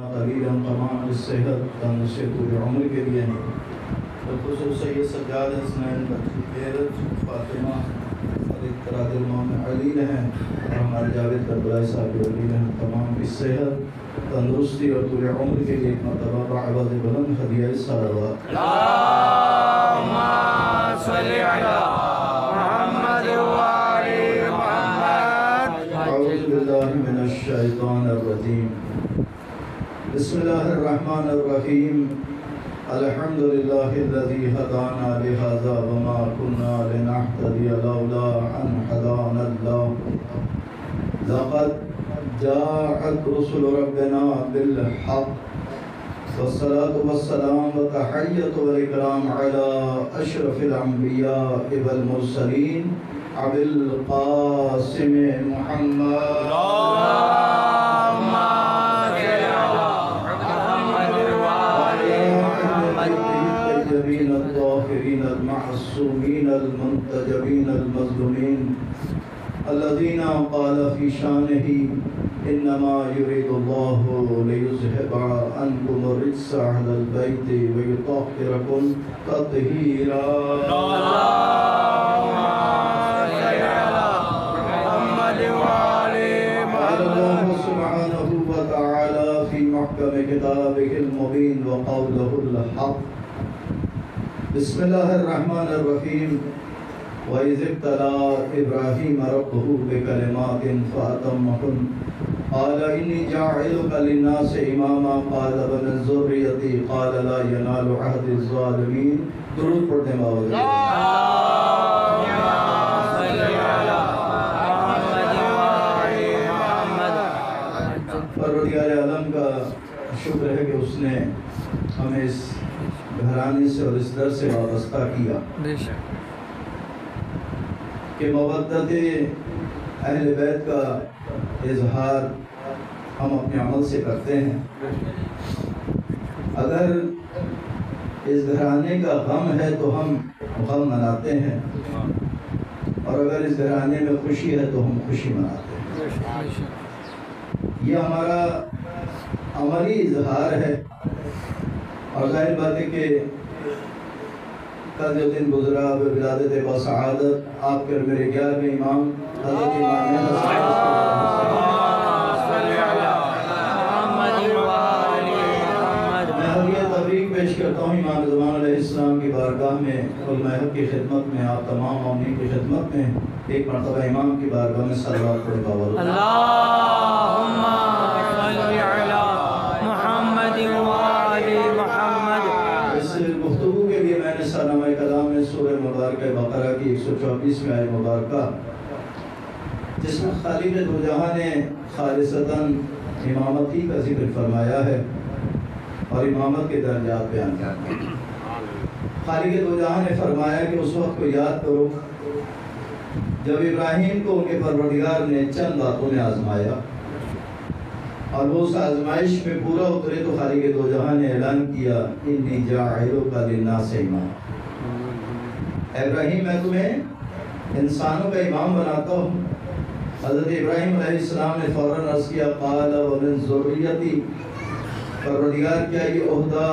طویلا تمام صحت تندرستی پوری عمر کے لیے ہیں. بالخصوص سید سجاد حسنین بچی غیرت فاطمہ اور ایک طرح امام علی ہیں اور ہمارے جاوید کربلائی صاحب علی ہیں. تمام کی صحت تندرستی اور پورے عمر کے لیے ایک مرتبہ بعوض بلند ہدیہ صلوات. اللہم صلی علی محمد وآل محمد. اعوذ باللہ من الشیطان الرجیم. بسم اللہ الرحمن الرحیم. الحمدللہ الذی ہدانا لہذا وما كنا لنہتدی لولا ان ہدانا اللہ. لقد جاءت رسل ربنا بالحق والصلاة والسلام والتحیۃ والاکرام علی اشرف الانبیاء والمرسلین ابی القاسم محمد. الطيبين الطاهرين المعصومين المنتجبين المظلومين الذين قال في شانه إنما يريد الله ليذهب عنكم الرجس أهل البيت ويطهركم تطهيرا. اللهم صل على محمد وآل قال الله سبحانه وتعالى في محكم كتابه المبين وقوله الحق. بسم اللہ الرحمن الرحیم. وَإِذِ ابْتَلَىٰ إِبْرَاهِيمَ رَبُّهُ بِكَلِمَاتٍ فَأَتَمَّهُنَّ قَالَ إِنِّي جَاعِلُكَ لِلنَّاسِ إِمَامًا قَالَ وَمِن ذُرِّيَّتِي قَالَ لَا يَنَالُ عَهْدِي الظَّالِمِينَ. درود پڑھتے ہیں باوجود. اللہم صل علی محمد وآل محمد. پروردگار عالم کا شکر ہے کہ اس نے ہمیں اس گھرانے سے اور اس در سے وابستہ کیا کہ مودت اہل بیت کا اظہار ہم اپنے عمل سے کرتے ہیں. اگر اس گھرانے کا غم ہے تو ہم غم مناتے ہیں اور اگر اس گھرانے میں خوشی ہے تو ہم خوشی مناتے ہیں. یہ ہمارا عملی اظہار ہے. اور ظاہر بات ہے کہ کل جو دن گزرا ولادت بسعادت آپ کے میرے 11ویں امام حضرت امام میں ہدیہ تبریک پیش کرتا ہوں امام زمان علیہ السلام کی بارگاہ میں علماء حق کی خدمت میں آپ تمام مومنین کی خدمت میں ایک مرتبہ امام کی بارگاہ میں صلوات پڑھیں باوجود. اللہم صل علی محمد وآل محمد. اس گفتگو کے لیے میں نے سالنامہ کلام میں سورہ مبارکہ بقرہ کی 124 آیت مبارکہ جس میں خالق دو جہاں نے خالصتاً امامتی کا ذکر فرمایا ہے اور امامت کے درجات بیان کیا. خالق دو جہاں نے فرمایا کہ اس وقت کو یاد کرو جب ابراہیم کو ان کے پروردگار نے چند باتوں میں آزمایا اور وہ اس آزمائش میں پورا اترے تو خالق دو جہاں نے اعلان کیا انی جاعلک للناس اماما. ابراہیم میں تمہیں انسانوں کا امام بناتا ہوں. حضرت ابراہیم علیہ السلام نے فوراً عرض کیا قال ومن ذریتی، پروردگار کیا یہ عہدہ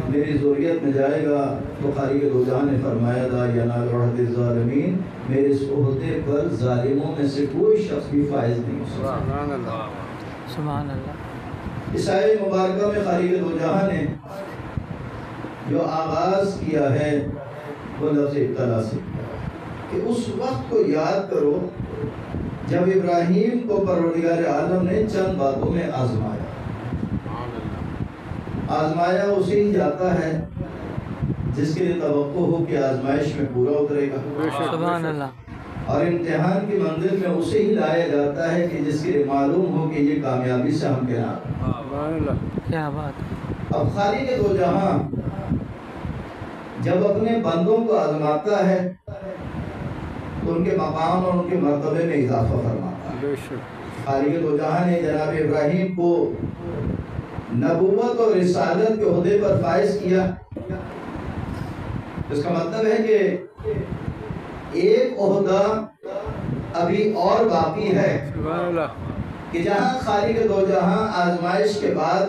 میری ذریت میں جائے گا؟ تو خالق دو جہاں نے فرمایا لا ینال عہد الظالمین، میرے اس عہدے پر ظالموں میں سے کوئی شخص بھی فائز نہیں ہو سکتا. سبحان اللہ سبحان اللہ. اس آیت مبارکہ میں خالق دو جہاں نے جو آغاز کیا ہے وہ لفظ ابتلا سے کہ اس وقت کو یاد کرو جب ابراہیم کو پروردگار عالم نے چند باتوں میں آزمایا. آزمایا اسی جاتا ہے جس کے لیے توقع ہو کہ آزمائش میں پورا اترے گا. سبحان اللہ. اور امتحان کی منزل میں اسے ہی لایا جاتا ہے کہ جس کے لیے معلوم ہو کہ یہ کامیابی سے ہم کنار. کیا بات. اب خالق دو جہاں جب اپنے بندوں کو آزماتا ہے تو ان کے مقام اور ان کے مرتبے میں اضافہ فرماتا ہے. خالق دو جہاں نے جناب ابراہیم کو نبوت اور رسالت کے عہدے پر فائز کیا. اس کا مطلب ہے کہ ایک عہدہ ابھی اور باقی ہے. کہ جہاں خالق دو جہاں آزمائش کے بعد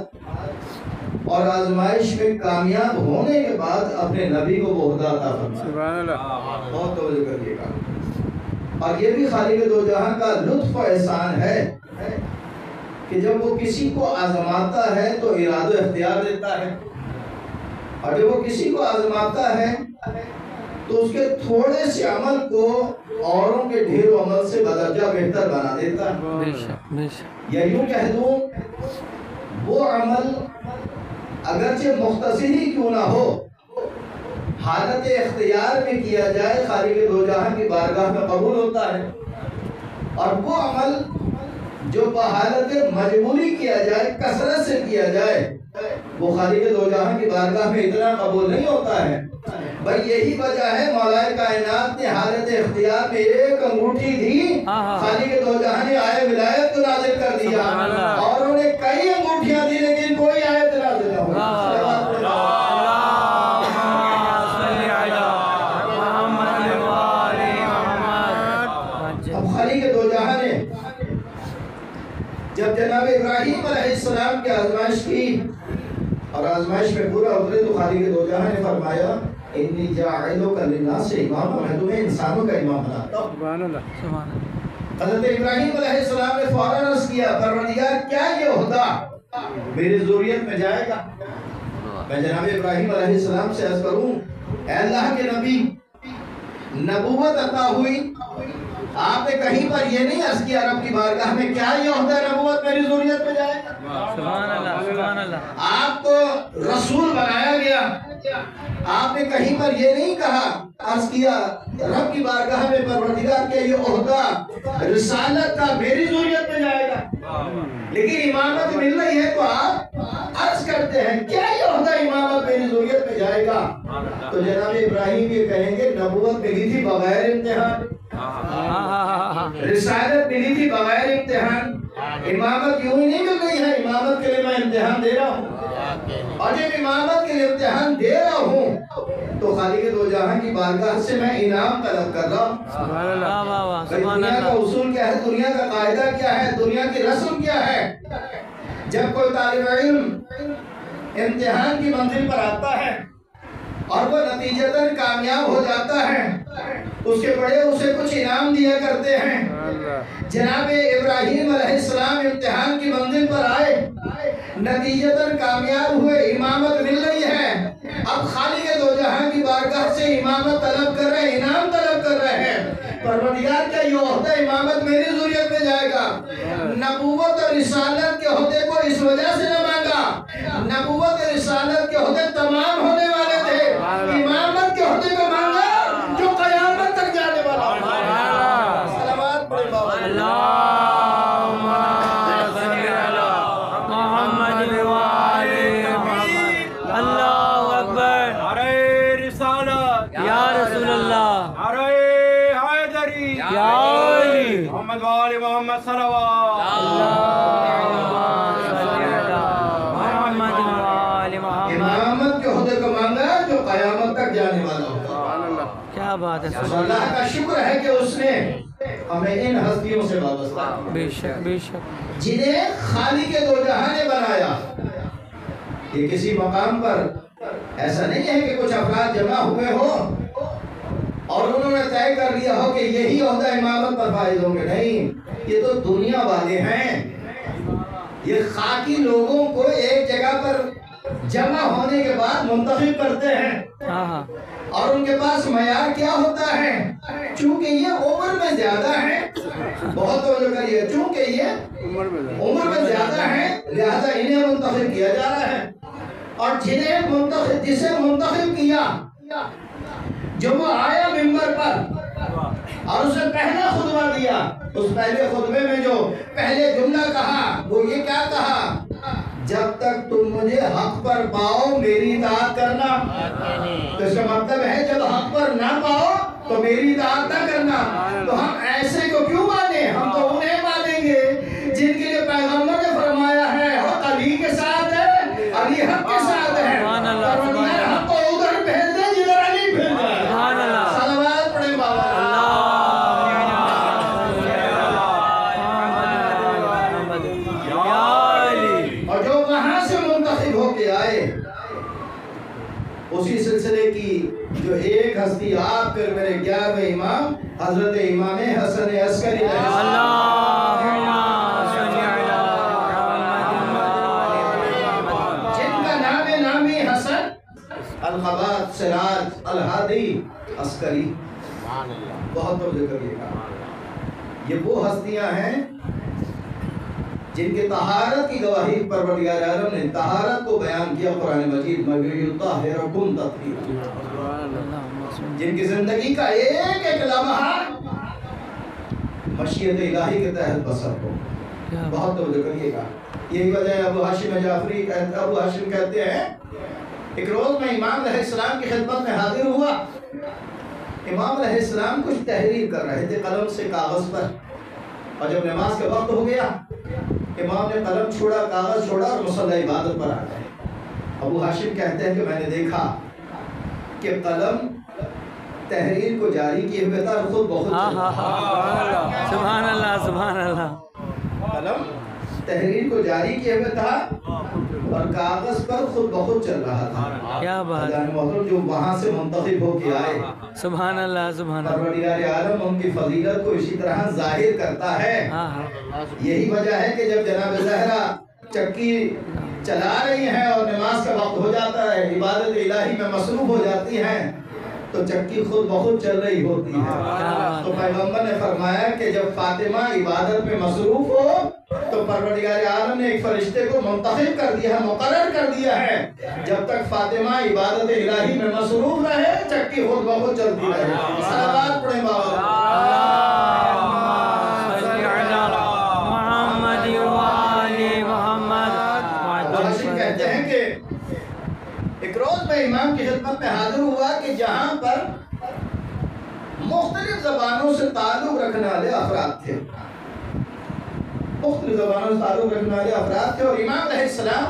اور آزمائش میں کامیاب ہونے کے بعد اپنے نبی کو وہ عہدہ عطا فرمایا. سبحان اللہ. بہت توجہ کریے گا. اور یہ بھی خالق دو جہاں کا لطف و احسان ہے کہ جب وہ کسی کو آزماتا ہے تو ارادہ و اختیار دیتا ہے، اور جب وہ کسی کو آزماتا ہے تو اس کے تھوڑے سے عمل کو اوروں کے ڈھیر عمل سے بدرجہ بہتر بنا دیتا ہے. بے شک بے شک. یا یوں کہہ دوں وہ عمل اگرچہ مختصر ہی کیوں نہ ہو، حالت اختیار میں کیا جائے خالق دو جہاں کی بارگاہ میں قبول ہوتا ہے، اور وہ عمل جو بحالت مجبوری کیا جائے، کثرت سے کیا جائے، وہ خالق دو جہاں کی بارگاہ میں اتنا قبول نہیں ہوتا ہے. بھائی یہی وجہ ہے مولا کائنات نے حالت اختیار میں ایک انگوٹھی دی، خالق دو جہاں نے آئے ولایت کو نازل کر دیا، اور انہوں نے کئی انگوٹھیاں دی لیکن کوئی آیت نازل نہ ہوئی. اب خالق دو جہاں نے جب جناب ابراہیم علیہ السلام کی آزمائش کی اور آزمائش میں پورا اترے تو خالق دو جہاں نے فرمایا انی جاعلک للناس اماما، میں تمہیں انسانوں کا امام بناتا ہوں. سبحان اللہ. سبحان اللہ. حضرت ابراہیم علیہ السلام نے فوراً عرض کیا پروردگار کیا یہ عہدہ میری ذریت میں جائے گا؟ میں جناب ابراہیم علیہ السلام سے عرض کروں اے اللہ کے نبی، نبوت عطا ہوئی، آپ نے کہیں پر یہ نہیں عرض کیا رب کی بارگاہ میں کیا یہ عہدہ نبوت میری ذریت میں جائے گا؟ سبحان اللہ. سبحان اللہ. آپ کو رسول بنایا گیا، آپ نے کہیں پر یہ نہیں کہا عرض کیا رب کی بارگاہ میں پروردگار کے یہ عہدہ رسالت کا میری ذریت میں جائے گا، لیکن امامت مل رہی ہے تو آپ عرض کرتے ہیں کیا یہ عہدہ امامت میری ذریت میں جائے گا؟ تو جناب ابراہیم یہ کہیں گے نبوت ملی تھی بغیر امتحان، رسالت ملی تھی بغیر امتحان، امامت یوں ہی نہیں مل رہی ہے، امامت کے لیے میں امتحان دے رہا ہوں، اور جب امامت کے لیے امتحان دے رہا ہوں تو خالق دو جہاں کی بارگاہ سے میں انعام طلب کر رہا ہوں. سبحان اللہ. دنیا کا اصول کیا ہے، دنیا کا قاعدہ کیا ہے، دنیا کی رسم کیا ہے؟ جب کوئی طالب علم امتحان کی منزل پر آتا ہے اور وہ نتیجتاً کامیاب ہو جاتا ہے، اس کے بڑے اسے کچھ انعام دیا کرتے ہیں. جناب ابراہیم علیہ السلام امتحان کی منزل پر آئے، نتیجتاً کامیاب ہوئے، امامت مل رہی ہے، اب خالق دو جہاں کی بارگاہ سے امامت طلب کر رہے ہیں، انعام طلب کر رہے ہیں. پروردگار کا یہ عہدہ امامت میری ذریت میں جائے گا. نبوت اور رسالت کے عہدے کو اس وجہ سے نہ مانگا، نبوت اور رسالت کے عہدے تمام ہونے والے تھے، امامت کے عہدے کو مانگا جو قیامت تک جانے والا. سلامات پڑھیں بابا. اللہم صلی علی محمد وآل محمد. اللہ اکبر. نعرہ رسالت. یا رسول اللہ. نعرہ حیدری. یا علی. محمد وآل محمد صلوات. اللہم صلی علی محمد وآل محمد. امامت کے عہدے کو مانگا جو قیامت تک جانے والا ہوگا. کیا بات ہے. اللہ کا شکر ہے کہ اس نے ہمیں ان ہستیوں سے وابستہ کیا بے شک بے شک. جنہیں خالق دو جہاں نے بنایا. یہ کسی مقام پر ایسا نہیں ہے کہ کچھ افراد جمع ہوئے ہوں اور انہوں نے طے کر لیا ہو کہ یہی عہدہ امامت پر فائز ہوں گے. نہیں، یہ تو دنیا والے ہیں، یہ خاکی لوگوں کو ایک جگہ پر جمع ہونے کے بعد منتخب کرتے ہیں. اور ان کے پاس معیار کیا ہوتا ہے؟ چونکہ یہ عمر میں زیادہ ہیں، بہت توجہ کریے، چونکہ یہ عمر میں زیادہ ہیں لہذا انہیں منتخب کیا جا رہا ہے. اور جسے منتخب کیا جو وہ آیا منبر پر اور اسے پہلا خطبہ دیا، اس پہلے خطبے میں جو پہلے جملہ کہا وہ یہ کیا کہا؟ جب تک تم مجھے حق پر پاؤ میری اطاعت کرنا. تو اس کا مطلب ہے جب حق پر نہ پاؤ تو میری اطاعت نہ کرنا. تو ہم ایسے کو کیوں مانیں؟ ہم تو انہیں مانیں گے جن کے لیے پیغمبر نے فرمایا ہے حق علی کے ساتھ ہے، علی حق کے ساتھ ہے. پروردگار حق کو ادھر بھیج دے جدھر علی بھیج دے. صلوات پڑھیں بابا. کے آئے اسی سلسلے کی جو ایک ہستی آپ پھر میرے 11ویں امام حضرت امام حسن عسکری جن کا نامی حسن الخبات سراج الہادی عسکری، بہت توجہ کریے گا، یہ وہ ہستیاں ہیں جن کے طہارت کی گواہی پروردگار عالم نے طہارت کو بیان کیا قرآن مجید میں، یطہرکم تطہیرا، جن کی زندگی کا ایک ایک لمحہ مشیت الہی کے تحت بسر ہو۔ بہت توجہ کریے گا، یہی وجہ ہے ابو ہاشم کہتے ہیں ایک روز میں امام علیہ السلام کی خدمت میں حاضر ہوا، امام علیہ السلام کچھ تحریر کر رہے تھے قلم سے کاغذ پر، اور جب نماز کا وقت ہو گیا امام نے قلم چھوڑا، کاغذ چھوڑا اور مصلی عبادت پر آ گئے۔ ابو ہاشم کہتے ہیں کہ میں نے دیکھا کہ قلم تحریر کو جاری کیے ہوئے تھا اور خود بخود چل رہا تھا۔ سبحان اللہ سبحان اللہ، قلم تحریر کو جاری کیے ہوئے تھا اور کاغذ پر خود بخود چل رہا تھا۔ کیا بات ہے، محترم جو وہاں سے منتخب ہو کے آئے، سبحان اللہ سبحان اللہ، پروردگار عالم ان کی فضیلت کو اسی طرح ظاہر کرتا ہے۔ یہی وجہ ہے کہ جب جناب زہرا چکی چلا رہی ہیں اور نماز کا وقت ہو جاتا ہے، عبادت الہی میں مصروف ہو جاتی ہیں، تو چکی خود بخود چل رہی ہوتی ہے۔ تو پیغمبر نے فرمایا کہ جب فاطمہ عبادت میں مصروف ہو تو پروردگار عالم نے ایک فرشتے کو منتخب کر دیا ہے، مقرر کر دیا ہے، جب تک فاطمہ عبادت الہی میں مصروف رہے چکی خود بخود چلتی رہے۔ صلوات پڑھیں بابا۔ کہتے ہیں کہ ایک روز میں امام کی خدمت میں حاضر ہوا کہ جہاں پر مختلف زبانوں سے تعلق رکھنے والے افراد تھے، مختلف زبانوں سے تعلق رکھنے والے افراد تھے، اور امام علیہ السلام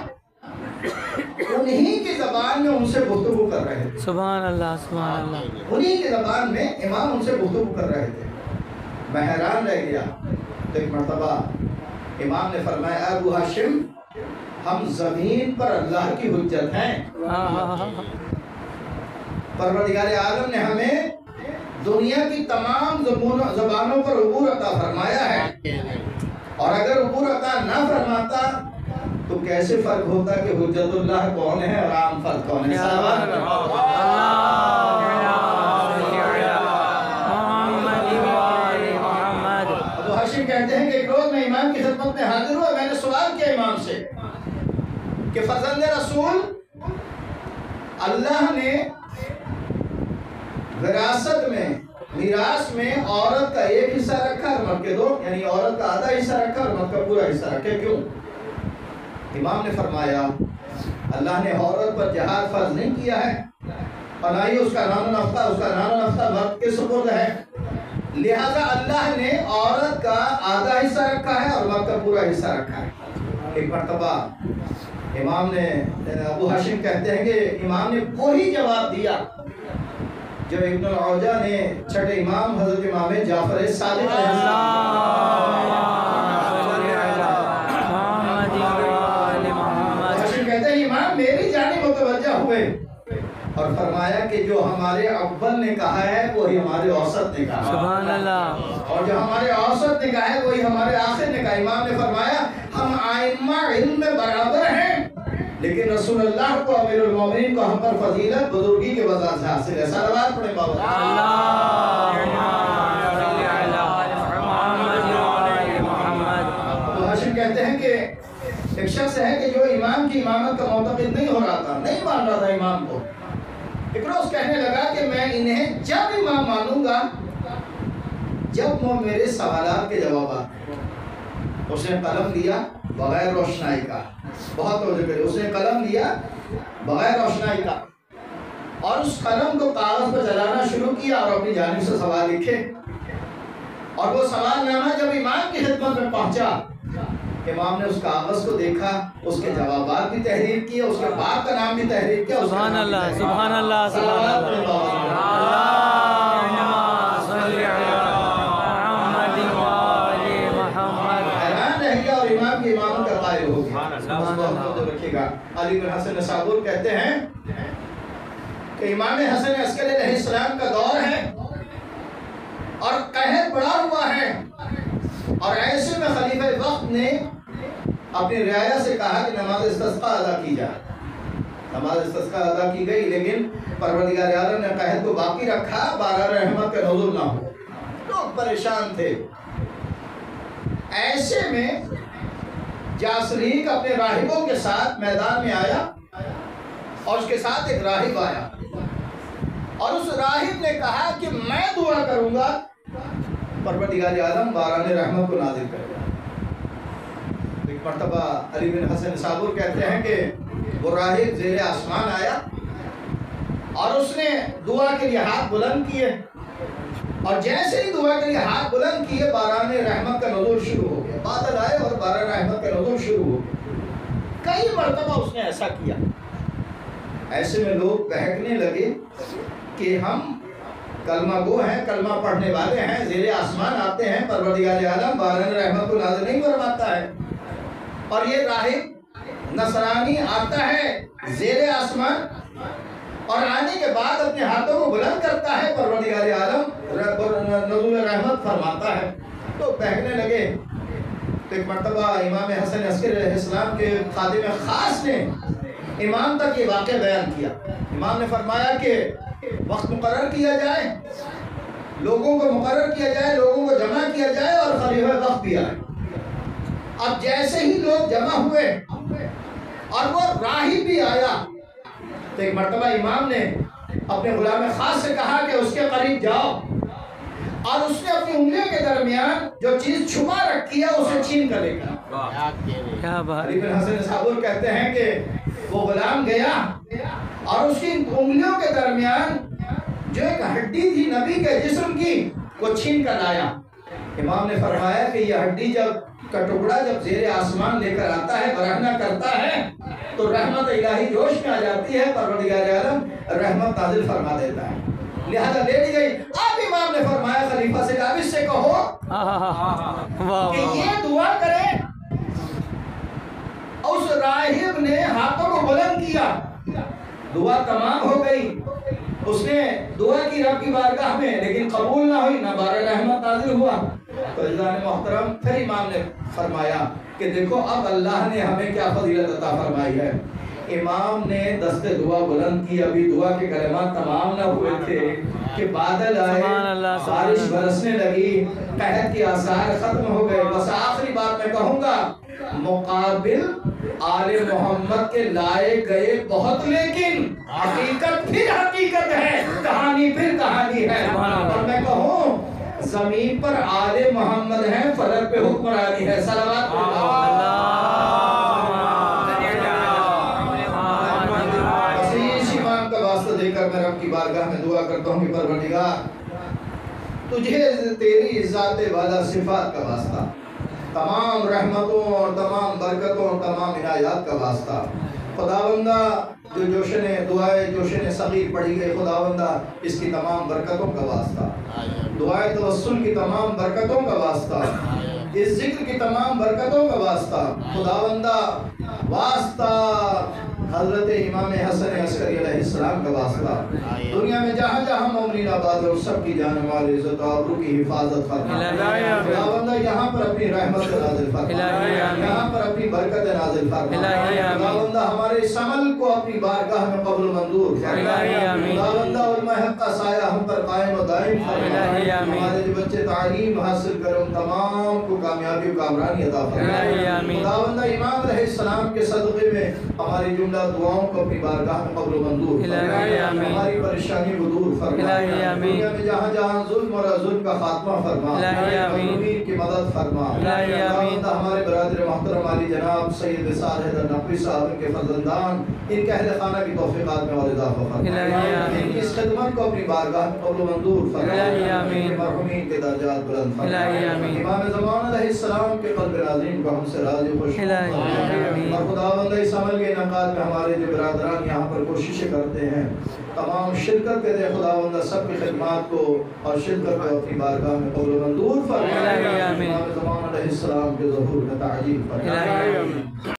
انہی کی زبان میں ان سے گفتگو کر رہے تھے۔ سبحان اللہ سبحان اللہ، انہی کی زبان میں امام ان سے گفتگو کر رہے تھے۔ میں حیران رہ گیا۔ تو ایک مرتبہ امام نے فرمایا ابو ہاشم ہم زمین پر اللہ کی حجت ہیں، پروردگار عالم نے ہمیں دنیا کی تمام زبانوں پر عبور عطا فرمایا ہے، اور اگر عبور عطا نہ فرماتا تو کیسے فرق ہوتا کہ حجت اللہ کون ہے اور عام فرق کون ہے؟ ابو ہاشم کہتے ہیں کہ ایک روز میں امام کی خدمت میں حاضر ہوا، میں نے سوال کیا امام سے کہ فرزند رسول اللہ نے وراثت میں میراث میں عورت کا ایک حصہ رکھا اور مرد کے دو، یعنی عورت کا آدھا حصہ رکھا اور مرد کا پورا حصہ رکھا، کیوں؟ امام نے فرمایا اللہ نے عورت پر جہاد فرض نہیں کیا ہے، اور نہ ہی اس کا نان و نفقہ مرد کے سپرد ہے، لہذا اللہ نے عورت کا آدھا حصہ رکھا ہے اور مرد کا پورا حصہ رکھا ہے۔ ایک مرتبہ امام نے ابو ہاشم کہتے ہیں کہ امام نے وہی جواب دیا جو ابن العوجہ نے چھٹے امام حضرت امام جعفر صادق علیہ السلام کہتے ہیں امام میری جانب متوجہ ہوئے اور فرمایا کہ جو ہمارے اول نے کہا ہے وہی ہمارے اوسط نے کہا، سبحان اللہ، اور جو ہمارے اوسط نے کہا ہے وہی ہمارے آخر نے کہا۔ امام نے فرمایا ہم ائمہ علم میں برابر ہیں، لیکن رسول اللہ کو امیر المومنین کو ہم پر فضیلت بزرگی کے وجہ سے حاصل ہے۔ صلوات پڑھیں بابا۔ ابو ہاشم کہتے ہیں کہ ایک شخص ہے کہ جو امام کی امامت کا معتقد نہیں ہو رہا تھا، نہیں مان رہا تھا امام کو، ایک روز کہنے لگا کہ میں انہیں جب امام مانوں گا جب وہ میرے سوالات کے جوابات۔ اس نے قلم لیا بغیر روشنائی کا، بہت توجہ کرے، اس نے قلم لیا بغیر روشنائی کا اور اس قلم کو کاغذ پر چلانا شروع کیا اور اپنی جانب سے سوال لکھے، اور وہ سوال نامہ جب امام کی خدمت میں پہنچا، امام نے اس کاغذ کو دیکھا، اس کے جوابات بھی تحریر کیے، اس کے باپ کا نام بھی تحریر کیا۔ سبحان اللہ سبحان اللہ سبحان اللہ، حیران رہ گیا اور امام کی امامت کا قائل ہو گیا۔ سمجھے گا۔ علی بن حسن نسابور کہتے ہیں کہ امام حسن عسکری علیہ السلام کا دور ہے اور قحط پڑا ہوا ہے، اور ایسے میں خلیفہ وقت نے اپنی رعایا سے کہا کہ نماز استسقاء ادا کی جائے۔ نماز استسقاء ادا کی گئی، لیکن پروردگار عالم نے قحط کو باقی رکھا، بارہ رحمت کا نزول نہ ہو۔ لوگ پریشان تھے۔ ایسے میں جاسریک اپنے راہبوں کے ساتھ میدان میں آیا، اور اس کے ساتھ ایک راہب آیا، اور اس راہب نے کہا کہ میں دعا کروں گا پروردگار عالم باران رحمت کو نازل کرے گا۔ ایک مرتبہ علی بن حسن نسابور کہتے ہیں کہ وہ راہب زیر آسمان آیا اور اس نے دعا کے لیے ہاتھ بلند کیے، اور جیسے ہی دعا کے لیے ہاتھ بلند کیے باران رحمت کا نزول شروع ہو گیا۔ بادل آئے اور باران رحمت کا نزول شروع ہو گیا۔ کئی مرتبہ اس نے ایسا کیا۔ ایسے میں لوگ بہکنے لگے کہ ہم کلمہ گو ہیں، کلمہ پڑھنے والے ہیں، زیر آسمان آتے ہیں، پروردگار عالم باران رحمت کو نازل نہیں فرماتا ہے، اور یہ راہب نصرانی آتا ہے زیر آسمان اور آنے کے بعد اپنے ہاتھوں کو بلند کرتا ہے، پروردگار عالم نزول رحمت فرماتا ہے۔ تو بہکنے لگے۔ تو ایک مرتبہ امام حسن عسکری علیہ السلام کے خادم خاص نے امام تک یہ واقعہ بیان کیا۔ امام نے فرمایا کہ وقت مقرر کیا جائے، لوگوں کو مقرر کیا جائے، لوگوں کو جمع کیا جائے، اور خلیفہ وقت بھی آئے۔ اب جیسے ہی لوگ جمع ہوئے اور وہ راہب بھی آیا، تو ایک مرتبہ امام نے اپنے غلام خاص سے کہا کہ اس کے قریب جاؤ، اور اس نے اپنی انگلیوں کے درمیان جو چیز چھپا رکھی ہے اسے چھین کر لے گیا۔ علی بن حسن نسابور کہتے ہیں کہ وہ غلام گیا اور اس کی انگلیوں کے درمیان جو ایک ہڈی تھی نبی کے جسم کی وہ چھین کر لایا۔ امام نے فرمایا کہ یہ ہڈی کا ٹکڑا جب زیر آسمان لے کر آتا ہے، برہنہ کرتا ہے، تو رحمت الہی جوش میں آ جاتی ہے، پروردگار عالم رحمت نازل فرما دیتا ہے، لہذا لے لی گئی۔ اب امام نے فرمایا خلیفہ سے کہ اس سے کہو کہ یہ دعا کرے۔ اس راہب نے ہاتھوں کو بلند کیا، دعا تمام ہو گئی، اس نے دعا کی رب کی بارگاہ میں، لیکن قبول نہ ہوئی، نہ بارہ رحمت نازل ہوا۔ تو عزیزان محترم پھر امام نے فرمایا کہ دیکھو اب اللہ نے ہمیں کیا فضیلت عطا فرمائی ہے۔ امام نے دست دعا بلند کی، ابھی دعا کے کلمات تمام نہ ہوئے تھے کہ بادل آئے، بارش برسنے لگی، قحط کے آثار ختم ہو گئے۔ بس آخری بات میں کہوں گا، مقابل آل محمد کے لائے گئے بہت، لیکن حقیقت پھر حقیقت ہے، کہانی پھر کہانی ہے، اور میں کہوں زمین پر آل محمد ہیں، فلک پہ حکمرانی ہے۔ صلوات دے کر میں رب کی بارگاہ میں دعا کرتا ہوں کہ پروردگار تجھے تیری ذات والا صفات کا واسطہ، تمام رحمتوں اور تمام برکتوں اور تمام عنایات کا واسطہ، خداوندہ جو جوشن دعائے جوشن صغیر پڑھی گئی، خداوندہ اس کی تمام برکتوں کا واسطہ، دعائے توسل کی تمام برکتوں کا واسطہ، اس ذکر کی تمام برکتوں کا واسطہ، خداوندہ واسطہ حضرت امام حسن عسکری علیہ السلام کا واسطہ، دنیا میں جہاں جہاں مومنین آباد اور سب کی جان مال عزت و آبرو کی حفاظت فرما، خداوندہ یہاں پر اپنی رحمت نازل فرما، یہاں پر اپنی برکت نازل فرما، خداوندہ ہمارے اس عمل کو اپنی بارگاہ میں قبول و منظور فرما، خداوندہ علماء حق کا سایہ ہم پر قائم و دائم فرما، ہمارے جو بچے تعلیم حاصل کریں تمام کو کامیابی و کامرانی عطا فرما، خداوندہ امام علیہ السلام کے صدقے میں ہماری جملہ دعاؤں کو اپنی بارگاہ میں قبول و منظور فرما، ہماری پریشانی کو دور فرما، دنیا میں جہاں جہاں ظلم اور ظلم کا خاتمہ فرما، مظلومین کی مدد فرما، خداوندہ ہمارے برادر محترم علی جناب سید صالح النقوی صاحب ان کے فرزندان ان کے اہل خانہ کی توفیقات میں اور اضافہ فرما، ان کی اس خدمت کو اپنی بارگاہ میں قبول و منظور فرما، ان کے مرحومین کے درجات بلند فرما، امام زمان علیہ السلام کے قلب ناظرین کو ہم سے راضی خوش فرما، اور خداوندہ اس عمل کے انعقاد میں ہمارے جو برادران یہاں پر کوششیں کرتے ہیں تمام شرکت کے دے، خداوندہ سب کی خدمات کو اور شرکت کو اپنی بارگاہ میں قبول و منظور فرما، امام زمان علیہ السلام کے ظہور میں تعجیل فرما۔